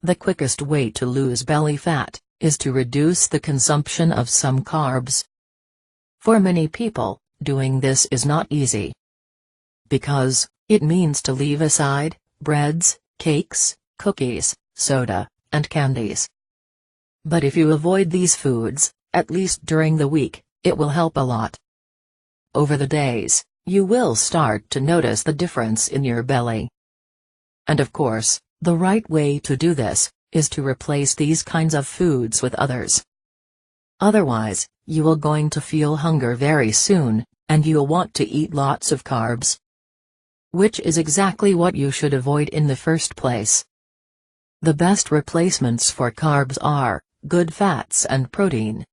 The quickest way to lose belly fat is to reduce the consumption of some carbs. For many people, doing this is not easy. Because it means to leave aside breads, cakes, cookies, soda, and candies. But if you avoid these foods, at least during the week, it will help a lot. Over the days, you will start to notice the difference in your belly. And of course, the right way to do this is to replace these kinds of foods with others. Otherwise, you will going to feel hunger very soon, and you'll want to eat lots of carbs. Which is exactly what you should avoid in the first place. The best replacements for carbs are good fats and protein.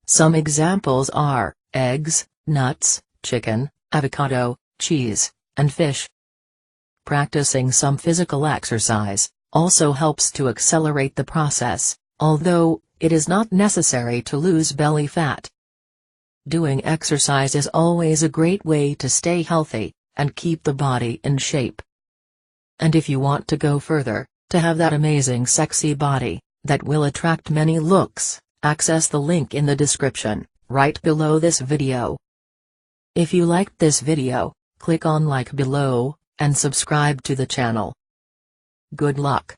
Some examples are eggs, nuts, chicken, avocado, cheese, and fish. Practicing some physical exercise also helps to accelerate the process, although it is not necessary to lose belly fat. Doing exercise is always a great way to stay healthy and keep the body in shape. And if you want to go further, to have that amazing sexy body that will attract many looks, access the link in the description, right below this video. If you liked this video, click on like below, and subscribe to the channel. Good luck.